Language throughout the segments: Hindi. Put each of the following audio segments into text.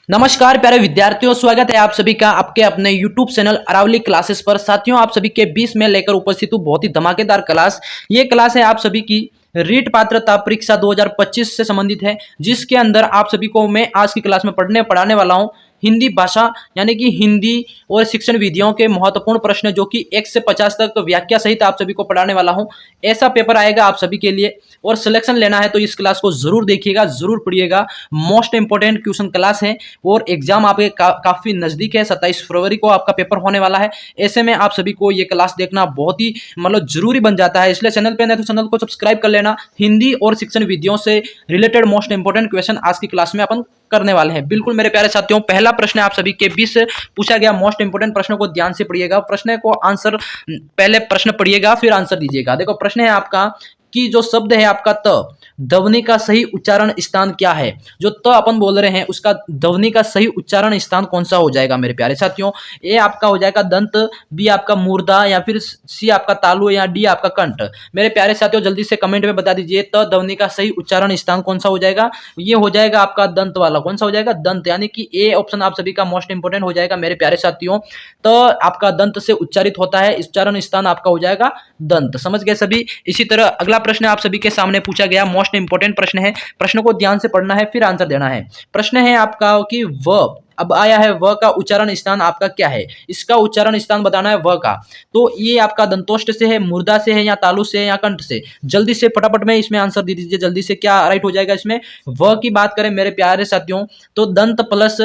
नमस्कार प्यारे विद्यार्थियों, स्वागत है आप सभी का आपके अपने YouTube चैनल अरावली क्लासेस पर। साथियों, आप सभी के 20 में लेकर उपस्थित हूँ बहुत ही धमाकेदार क्लास। ये क्लास है आप सभी की रीट पात्रता परीक्षा 2025 से संबंधित है, जिसके अंदर आप सभी को मैं आज की क्लास में पढ़ाने वाला हूँ हिंदी भाषा यानी कि हिंदी और शिक्षण विधियों के महत्वपूर्ण प्रश्न, जो कि 1 से 50 तक व्याख्या सहित आप सभी को पढ़ाने वाला हूं। ऐसा पेपर आएगा आप सभी के लिए, और सिलेक्शन लेना है तो इस क्लास को जरूर देखिएगा, जरूर पढ़िएगा। मोस्ट इंपोर्टेंट क्वेश्चन क्लास है और एग्जाम आपके काफी नजदीक है। 27 फरवरी को आपका पेपर होने वाला है। ऐसे में आप सभी को ये क्लास देखना बहुत ही मतलब जरूरी बन जाता है, इसलिए चैनल पे नहीं तो चैनल को सब्सक्राइब कर लेना। हिंदी और शिक्षण विधियों से रिलेटेड मोस्ट इंपोर्टेंट क्वेश्चन आज की क्लास में अपन करने वाले हैं। बिल्कुल मेरे प्यारे साथियों, पहला प्रश्न आप सभी के बीच पूछा गया मोस्ट इंपोर्टेंट प्रश्न को ध्यान से पढ़िएगा। प्रश्न को आंसर पहले प्रश्न पढ़िएगा फिर आंसर दीजिएगा। देखो प्रश्न है आपका कि जो शब्द है आपका त, ध्वनि का सही उच्चारण स्थान क्या है। जो त अपन बोल रहे हैं उसका ध्वनि का सही उच्चारण स्थान कौन सा हो जाएगा मेरे प्यारे साथियों। ए आपका हो जाएगा दंत, बी आपका मूर्धा, या फिर सी आपका तालु, या डी आपका कंठ। मेरे प्यारे साथियों जल्दी से कमेंट में बता दीजिए त ध्वनि का सही उच्चारण स्थान कौन सा हो जाएगा। ये हो जाएगा आपका दंत वाला। कौन सा हो जाएगा? दंत, यानी कि ए ऑप्शन आप सभी का मोस्ट इंपोर्टेंट हो जाएगा मेरे प्यारे साथियों। तो आपका दंत से उच्चारित होता है, उच्चारण स्थान आपका हो जाएगा दंत। समझ गए सभी। इसी तरह अगला प्रश्न आप सभी के सामने पूछा गया मोस्ट इंपोर्टेंट प्रश्न है। प्रश्न को ध्यान से पढ़ना है फिर आंसर देना है। प्रश्न है आपका कि व अब आया है, व का उच्चारण स्थान आपका क्या है। इसका उच्चारण स्थान बताना है व का। तो ये आपका दंतोष्ट से है, मूर्धा से है, या तालु से है, या कंठ से। जल्दी से फटाफट में इसमें आंसर दे दीजिए। जल्दी से क्या राइट हो जाएगा इसमें। व की बात करें मेरे प्यारे साथियों तो दंत प्लस,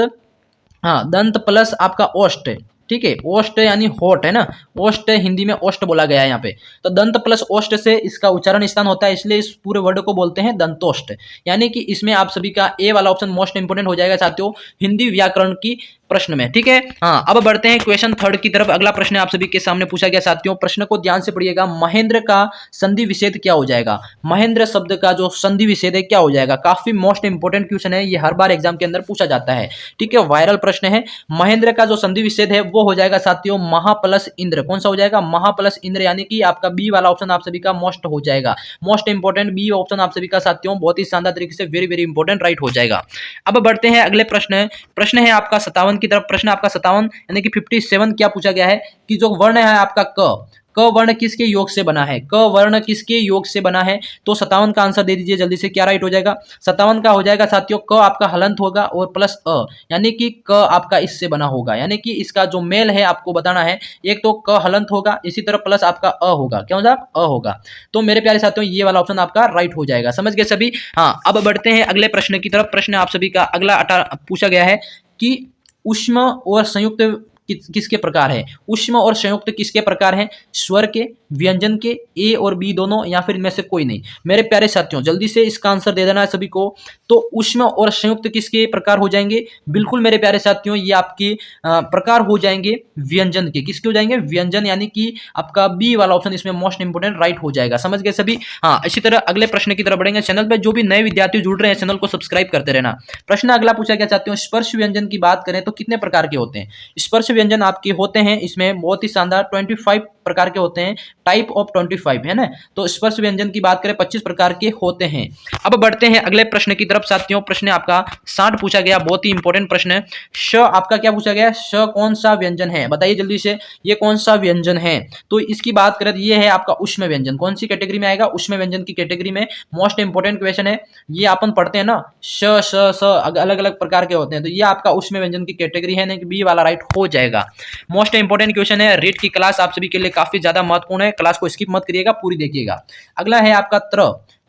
हाँ दंत प्लस आपका ओष्ठ, ठीक है। ओष्ठ यानी होठ है ना, ओष्ठ हिंदी में ओष्ठ बोला गया है यहाँ पे। तो दंत प्लस ओष्ठ से इसका उच्चारण स्थान होता है, इसलिए इस पूरे वर्ड को बोलते हैं दंतोष्ठ। यानी कि इसमें आप सभी का ए वाला ऑप्शन मोस्ट इंपोर्टेंट हो जाएगा साथियों हिंदी व्याकरण की प्रश्न में, ठीक है। हाँ अब बढ़ते हैं क्वेश्चन थर्ड की तरफ। अगला प्रश्न आप सभी के सामने पूछा गया साथियों। प्रश्न को ध्यान से पढ़िएगा। महेंद्र का संधि विच्छेद क्या हो जाएगा। महेंद्र शब्द का जो संधि विच्छेद है क्या हो जाएगा। काफी मोस्ट इंपोर्टेंट क्वेश्चन है, ये हर बार एग्जाम के अंदर पूछा जाता है, ठीक है। वायरल प्रश्न है। महेंद्र का जो संधि विच्छेद है वो हो जाएगा साथियों महा प्लस इंद्र। कौन सा हो जाएगा? महा प्लस इंद्र, यानी कि आपका बी वाला ऑप्शन आप सभी का मोस्ट हो जाएगा। मोस्ट इंपोर्टेंट बी ऑप्शन आप सभी का साथियों बहुत ही शानदार तरीके से वेरी वेरी इंपोर्टेंट राइट हो जाएगा। अब बढ़ते हैं अगले प्रश्न। प्रश्न है आपका 57 की तरफ। प्रश्न आपका 57 यानी कि 57 क्या पूछा गया है कि जो वर्ण है आपका क वर्ण किसके योग से बना है। क वर्ण किसके योग से बना है। तो 57 का आंसर दे दीजिए जल्दी से, क्या राइट हो जाएगा। 57 का हो जाएगा साथियों क आपका हलंत होगा और प्लस अ, यानी कि क आपका इससे बना होगा। यानी कि इसका जो मेल है आपको बताना है। एक तो क हलंत होगा, इसी तरह प्लस आपका अ होगा। क्या होगा? अ होगा। तो मेरे प्यारे साथियों ये वाला ऑप्शन आपका राइट हो जाएगा। समझ गए सभी। हाँ अब बढ़ते हैं अगले प्रश्न की तरफ। प्रश्न आप सभी का अगला पूछा गया है कि ऊष्म और संयुक्त किसके प्रकार है। ऊष्म और संयुक्त किसके प्रकार हैं। स्वर के, व्यंजन के, ए और बी दोनों, या फिर इनमें से कोई नहीं। मेरे प्यारे साथियों जल्दी से इसका आंसर दे देना है सभी को। तो ऊष्म और संयुक्त किसके प्रकार हो जाएंगे। बिल्कुल मेरे प्यारे साथियों ये आपके प्रकार हो जाएंगे व्यंजन के। किसके हो जाएंगे? व्यंजन, यानी कि आपका बी वाला ऑप्शन इसमें मोस्ट इंपोर्टेंट राइट हो जाएगा। समझ गए सभी। हाँ इसी तरह अगले प्रश्न की तरफ बढ़ेंगे। चैनल पर जो भी नए विद्यार्थी जुड़ रहे हैं चैनल को सब्सक्राइब करते रहना। प्रश्न अगला पूछा गया चाहते हो स्पर्श व्यंजन की बात करें तो कितने प्रकार के होते हैं। स्पर्श व्यंजन आपके होते हैं इसमें बहुत ही शानदार 25 प्रकार के होते हैं। टाइप ऑफ 25 है ना। तो स्पर्श व्यंजन की बात करें 25 प्रकार के होते हैं। अब बढ़ते हैं अगले प्रश्न की तरफ साथियों। प्रश्न आपका 60 पूछा गया, बहुत ही इंपॉर्टेंट प्रश्न है। श आपका क्या पूछा गया? श कौन सा व्यंजन है, बताइए जल्दी से, ये कौन सा व्यंजन है। तो इसकी बात करें तो ये है आपका ऊष्म व्यंजन। कौन सी कैटेगरी में आएगा? ऊष्म व्यंजन की कैटेगरी में। मोस्ट इंपोर्टेंट क्वेश्चन है ये, अपन पढ़ते हैं ना श श स अलग अलग प्रकार के होते हैं, तो ये आपका ऊष्म व्यंजन की कैटेगरी है, नहीं बी वाला राइट हो जाएगा। मोस्ट इंपोर्टेंट क्वेश्चन है। रीट की क्लास आप सभी के लिए काफी ज्यादा महत्वपूर्ण है, क्लास को स्किप मत करिएगा, पूरी देखिएगा। अगला है आपका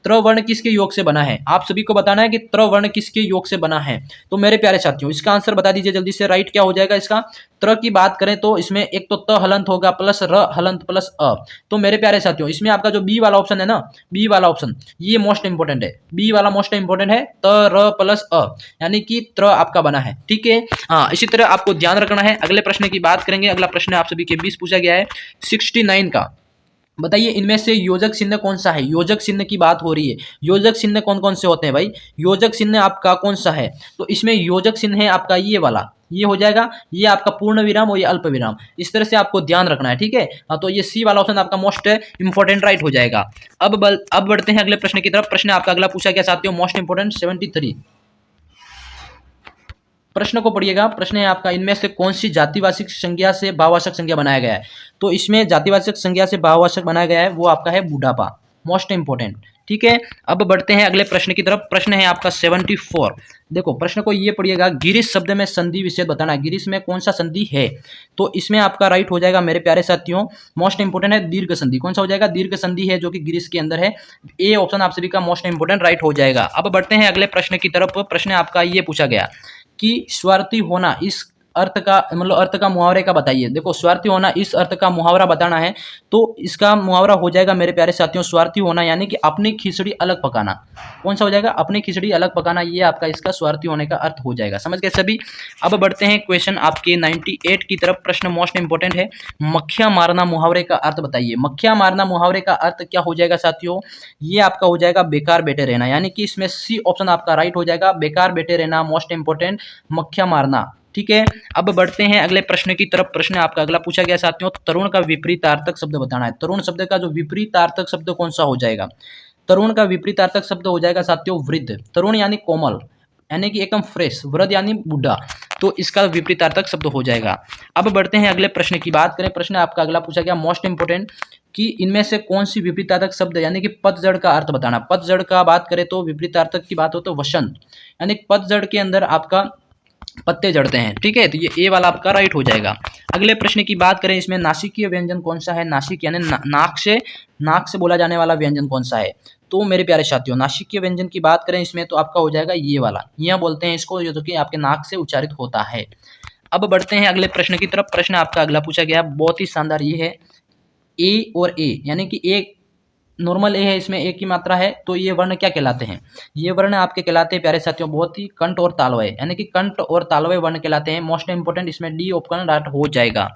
त्र वर्ण किसके योग से बना है। आप सभी को बताना है कि त्र वर्ण किसके योग से बना है। तो मेरे प्यारे साथियों इसका आंसर बता दीजिए जल्दी से, राइट क्या हो जाएगा इसका। त्र की बात करें तो इसमें एक तो त हलंत होगा प्लस र हलंत प्लस अ। तो मेरे प्यारे साथियों इसमें आपका जो बी वाला ऑप्शन है ना, बी वाला ऑप्शन ये मोस्ट इंपोर्टेंट है। बी वाला मोस्ट इंपोर्टेंट है, त र प्लस अ, यानी कि त्र आपका बना है, ठीक है। हाँ इसी तरह आपको ध्यान रखना है। अगले प्रश्न की बात करेंगे। अगला प्रश्न आप सभी के 20 पूछा गया है 69 का। बताइए इनमें से योजक चिन्ह कौन सा है। योजक चिन्ह की बात हो रही है। योजक चिन्ह कौन कौन से होते हैं भाई। योजक चिन्ह आपका कौन सा है। तो इसमें योजक चिन्ह है आपका ये वाला, ये हो जाएगा, ये आपका पूर्ण विराम और ये अल्प विराम। इस तरह से आपको ध्यान रखना है, ठीक है। हाँ तो ये सी वाला ऑप्शन आपका मोस्ट इंपोर्टेंट राइट हो जाएगा। अब बढ़ते हैं अगले प्रश्न की तरफ। प्रश्न आपका अगला पूछा गया साथियों मोस्ट इंपोर्टेंट 73। प्रश्न को पढ़िएगा। प्रश्न है आपका, इनमें से कौन सी जातिवाचक संज्ञा से भाववाचक संज्ञा बनाया गया है? तो इसमें जातिवाचक संज्ञा से भाववाचक बनाया गया है वो आपका है बुढ़ापा, मोस्ट इंपोर्टेंट। ठीक है, अब बढ़ते हैं अगले प्रश्न की तरफ। प्रश्न है आपका 74। देखो प्रश्न को ये पढ़िएगा, गिरीश शब्द में संधि विच्छेद बताना है। गिरीश में कौन सा संधि है? तो इसमें आपका राइट हो जाएगा मेरे प्यारे साथियों, मोस्ट इंपोर्टेंट है दीर्घ संधि। कौन सा हो जाएगा? दीर्घ संधि है जो कि गिरीश के अंदर है। ए ऑप्शन आप सभी का मोस्ट इंपोर्टेंट राइट हो जाएगा। अब बढ़ते हैं अगले प्रश्न की तरफ। प्रश्न आपका ये पूछा गया कि स्वार्थी होना इस अर्थ का मतलब अर्थ का मुहावरे का बताइए। देखो स्वार्थी होना इस अर्थ का मुहावरा बताना है, तो इसका मुहावरा हो जाएगा मेरे प्यारे साथियों, स्वार्थी होना यानी कि अपनी खिचड़ी अलग पकाना। कौन सा हो जाएगा? अपनी खिचड़ी अलग पकाना, ये आपका इसका स्वार्थी होने का अर्थ हो जाएगा। समझ गए सभी? अब बढ़ते हैं क्वेश्चन आपके 98 की तरफ। प्रश्न मोस्ट इंपोर्टेंट है, मक्खियां मारना मुहावरे का अर्थ बताइए। मक्खियां मारना मुहावरे का अर्थ क्या हो जाएगा साथियों? ये आपका हो जाएगा बेकार बैठे रहना, यानी कि इसमें सी ऑप्शन आपका राइट हो जाएगा, बेकार बैठे रहना मोस्ट इंपोर्टेंट, मक्खियां मारना। ठीक है, अब बढ़ते हैं अगले प्रश्न की तरफ। प्रश्न आपका अगला पूछा गया साथियों, तरुण का विपरीतार्थक शब्द बताना है। तरुण शब्द का जो विपरीतार्थक शब्द कौन सा हो जाएगा? तरुण का विपरीतार्थक शब्द हो जाएगा साथियों वृद्ध। तरुण यानी कोमल, यानी कि एकदम फ्रेश, वृद्ध यानी बूढ़ा, तो इसका विपरीतार्थक शब्द हो जाएगा। अब बढ़ते हैं अगले प्रश्न की बात करें। प्रश्न आपका अगला पूछा गया मोस्ट इंपोर्टेंट, कि इनमें से कौन सी विपरीतार्थक शब्द यानी कि पतझड़ का अर्थ बताना। पतझड़ का बात करें तो विपरीतार्थक की बात हो तो वसंत, यानी पतझड़ के अंदर आपका पत्ते जड़ते हैं। ठीक है, तो ये ए वाला आपका राइट हो जाएगा। अगले प्रश्न की बात करें, इसमें नासिकीय व्यंजन कौन सा है? नासिक यानी नाक से बोला जाने वाला व्यंजन कौन सा है? तो मेरे प्यारे साथियों नासिकीय व्यंजन की बात करें इसमें तो आपका हो जाएगा ये वाला, यह बोलते हैं इसको, जो कि आपके नाक से उच्चारित होता है। अब बढ़ते हैं अगले प्रश्न की तरफ। प्रश्न आपका अगला पूछा गया बहुत ही शानदार, ये है ए और ए, यानी कि एक नॉर्मल ए है, इसमें एक की मात्रा है, तो ये वर्ण क्या कहलाते हैं? ये वर्ण आपके कहलाते हैं प्यारे साथियों बहुत ही कंठ और तालव्य, यानी कि कंठ और तालव्य वर्ण कहलाते हैं। मोस्ट इंपोर्टेंट इसमें डी ऑप्शन राइट हो जाएगा।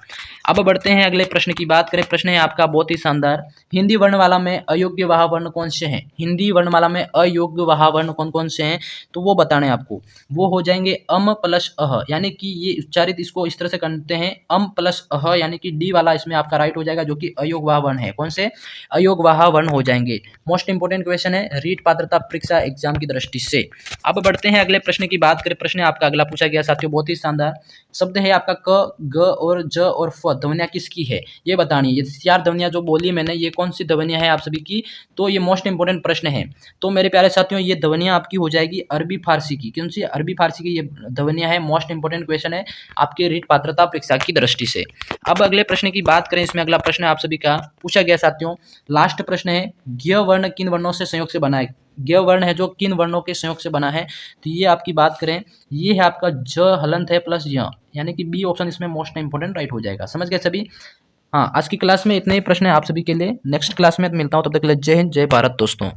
अब बढ़ते हैं अगले प्रश्न की बात करें। प्रश्न है आपका बहुत ही शानदार, हिंदी वर्णमाला में अयोग्य वाह वर्ण कौन से हैं? हिंदी वर्णमाला में अयोग्य वाह वर्ण कौन कौन से हैं तो वो बताने आपको। वो हो जाएंगे अम प्लस अह, यानी कि ये उच्चारित इसको इस तरह से करते हैं अम प्लस अह, यानी कि डी वाला इसमें आपका राइट हो जाएगा, जो कि अयोग्य वाह वर्ण है। कौन से? अयोग्य वाह वर्ण हो जाएंगे। मोस्ट इंपोर्टेंट क्वेश्चन है रीट पात्रता परीक्षा एग्जाम की दृष्टि से। अब बढ़ते हैं अगले प्रश्न की बात करें। प्रश्न आपका अगला पूछा गया साथियों बहुत ही शानदार, शब्द है आपका क, ग और ज और फ, ध्वनियां किसकी है ये बतानी है। ये चार ध्वनियां जो बोली मैंने, ये कौन सी ध्वनियां है आप सभी की? तो ये मोस्ट इंपोर्टेंट प्रश्न है। तो मेरे प्यारे साथियों ये ध्वनियां आपकी हो जाएगी अरबी फारसी की। कौन सी? अरबी फारसी की ये ध्वनियां है। मोस्ट इंपोर्टेंट क्वेश्चन है आपके रीट पात्रता परीक्षा की दृष्टि से। अब अगले प्रश्न की बात करें, इसमें अगला प्रश्न आप सभी का पूछा गया साथियों, लास्ट प्रश्न है, ज्ञ वर्ण किन वर्णों से संयोग से बना है? ज्ञ वर्ण है जो किन वर्णों के संयोग से बना है? तो ये आपकी बात करें, ये है आपका ज हलंत है प्लस य, यानी कि बी ऑप्शन इसमें मोस्ट इंपोर्टेंट राइट हो जाएगा। समझ गए सभी? हाँ, आज की क्लास में इतने ही प्रश्न है आप सभी के लिए। नेक्स्ट क्लास में मिलता हूँ, तब तक के लिए जय हिंद जय भारत दोस्तों।